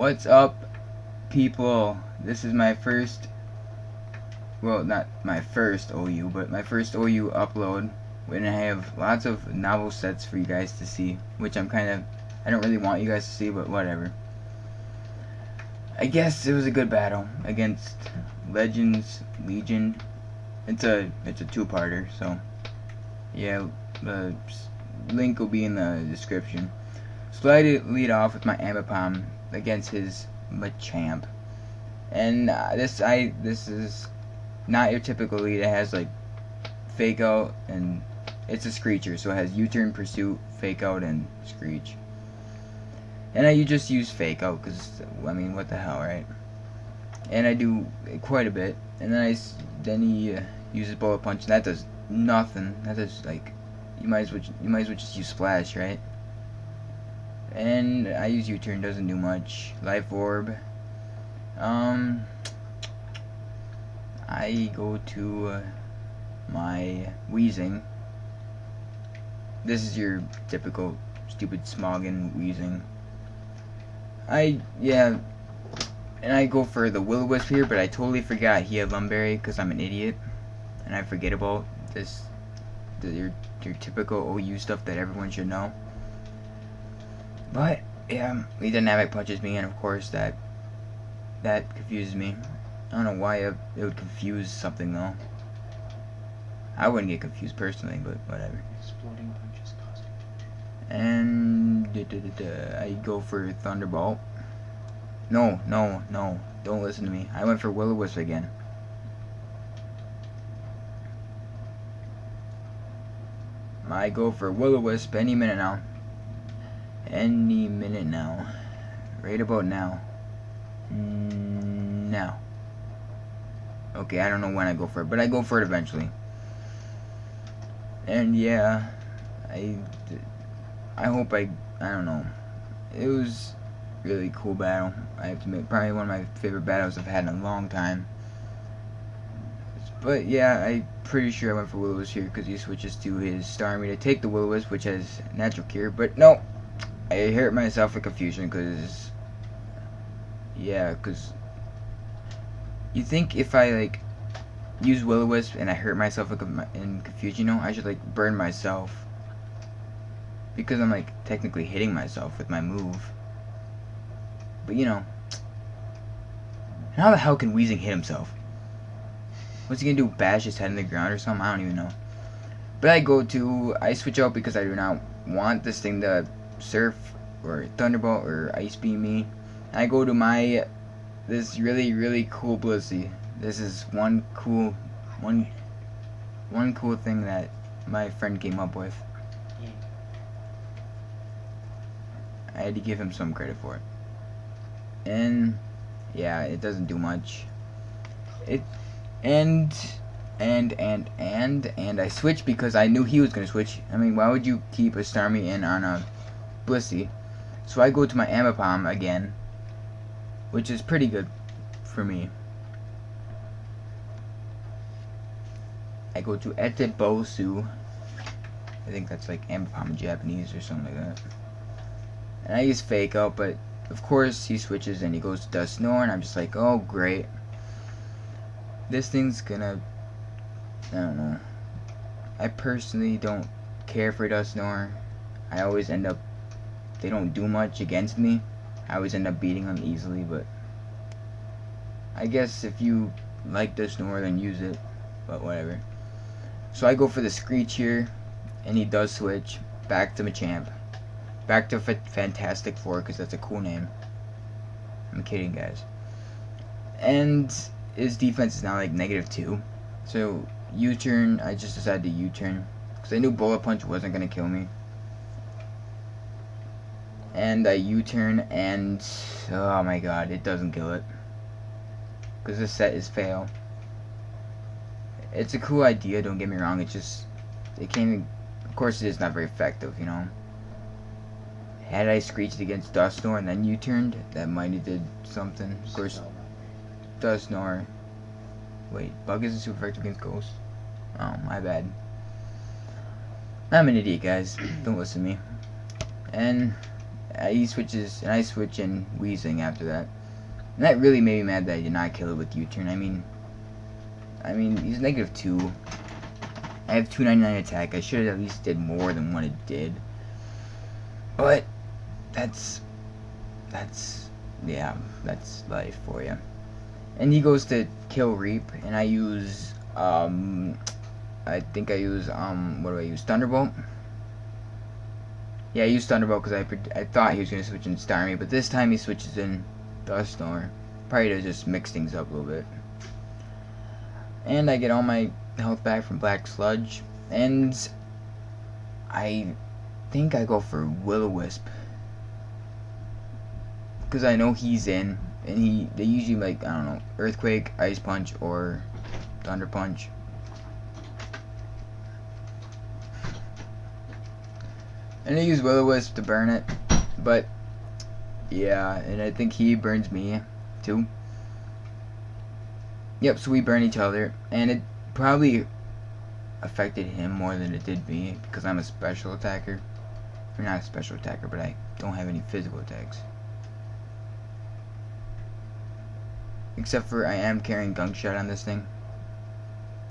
What's up, people? This is my first, well, not my first OU, but my first OU upload, and I have lots of novel sets for you guys to see, which I don't really want you guys to see, but whatever. I guess it was a good battle against Legends Legion. It's a two-parter, so yeah, the link will be in the description. So I lead off with my Ambipom against his Machamp, and this is not your typical lead. It has like Fake Out, and it's a Screecher, so it has U-turn, Pursuit, Fake Out, and Screech. And I just use Fake Out because, I mean, what the hell, right? And I do quite a bit, and then he uses Bullet Punch, and that does nothing. That does, like, you might as well just use Splash, right? And I use U-turn, doesn't do much. Life Orb. I go to my Weezing. This is your typical stupid Smoggin Weezing. And I go for the Will-O-Wisp here, but I totally forgot he had Lumberry because I'm an idiot, and I forget about this, your typical OU stuff that everyone should know. But yeah, he dynamic punches me, and of course that confuses me. I don't know why it would confuse something though. I wouldn't get confused personally, but whatever. Exploding punches cost you. And I go for Thunderbolt. No, don't listen to me. I went for Will-O-Wisp again. I go for Will-O-Wisp any minute now. Any minute now. Right about now. Now. Okay, I don't know when I go for it, but I go for it eventually. And yeah, I hope I don't know. It was really cool battle. I have to admit, probably one of my favorite battles I've had in a long time. But yeah, I'm pretty sure I went for Will-O-Wisp here because he switches to his Starmie to take the Will-O-Wisp, which has Natural Cure. But no, I hurt myself with Confusion because, yeah, because you think if I like use Will-O-Wisp and I hurt myself in Confusion, you know, I should like burn myself because I'm like technically hitting myself with my move. But you know, how the hell can Weezing hit himself? What's he gonna do? Bash his head in the ground or something? I don't even know. But I switch out because I do not want this thing to Surf or Thunderbolt or Ice Beam me. I go to this really cool Blissey. This is one cool thing that my friend came up with. Yeah. I had to give him some credit for it. And yeah, it doesn't do much. And I switched because I knew he was gonna switch. I mean, why would you keep a Starmie in on a Blissey? So I go to my Ambipom again, which is pretty good for me. I go to Etebosu. I think that's like Ambipom in Japanese or something like that. And I use Fake Out, but of course he switches and he goes to Dusknoir, and I'm just like, oh great. This thing's gonna, I don't know. I personally don't care for Dusknoir. I always end up, they don't do much against me. I always end up beating them easily, but I guess if you like Dusknoir, then use it, but whatever. So I go for the Screech here, and he does switch back to Machamp. Back to Fantastic Four, because that's a cool name. I'm kidding, guys. And his defense is now like -2. So U-turn, I just decided to U-turn because I knew Bullet Punch wasn't going to kill me. And I U-turn, and oh my god, it doesn't kill it. Because this set is fail. It's a cool idea, don't get me wrong, it can't, of course it is not very effective, you know. Had I Screeched against Dusknoir and then U-turned, that might have did something. Of course, Dusknoir. Wait, Bug isn't super effective against Ghost? Oh, my bad. I'm an idiot, guys. Don't listen to me. And He switches, and I switch in wheezing after that. And that really made me mad that I did not kill it with U-turn. I mean, he's -2. I have 299 attack. I should have at least did more than what it did. But that's life for you. And he goes to kill Reap, and I use I think I use what do I use? Thunderbolt. Yeah, I used Thunderbolt because I thought he was gonna switch in Star Me, but this time he switches in Dust Storm. Probably to just mix things up a little bit. And I get all my health back from Black Sludge, and I think I go for Will-O-Wisp because I know he's in, and they usually like, I don't know, Earthquake, Ice Punch, or Thunder Punch. And I use Will-O-Wisp to burn it, but yeah, and I think he burns me too. Yep, so we burn each other, and it probably affected him more than it did me because I'm a special attacker. Or not a special attacker, but I don't have any physical attacks. Except for I am carrying Gunk Shot on this thing,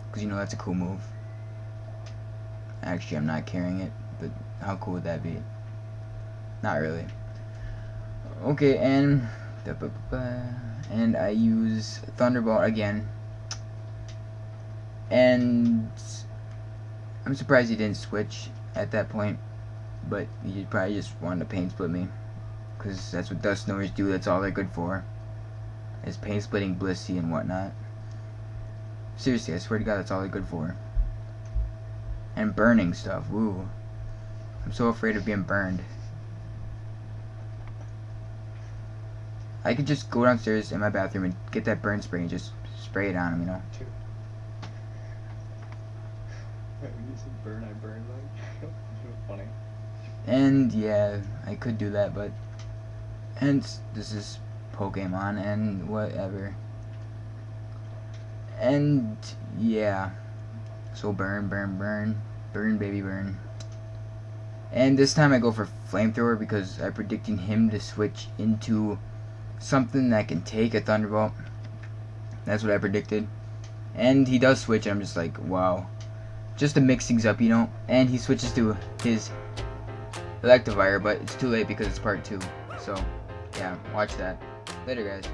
because you know that's a cool move. Actually, I'm not carrying it, but how cool would that be? Not really. Okay, and I use Thunderbolt again, and I'm surprised he didn't switch at that point, but he probably just wanted to pain split me, because that's what Dust Snorers do. That's all they're good for, is pain splitting Blissey and whatnot. Seriously, I swear to God, that's all they're good for. And burning stuff. Woo. I'm so afraid of being burned. I could just go downstairs in my bathroom and get that burn spray and just spray it on him, you know? True. When you said burn, I burned like. Funny. And yeah, I could do that, but hence this is Pokemon and whatever. And yeah, so burn, baby, burn. And this time I go for Flamethrower because I'm predicting him to switch into something that can take a Thunderbolt. That's what I predicted. And he does switch, and I'm just like, wow. Just to mix things up, you know. And he switches to his Electivire, but it's too late because it's part 2. So, yeah, watch that. Later, guys.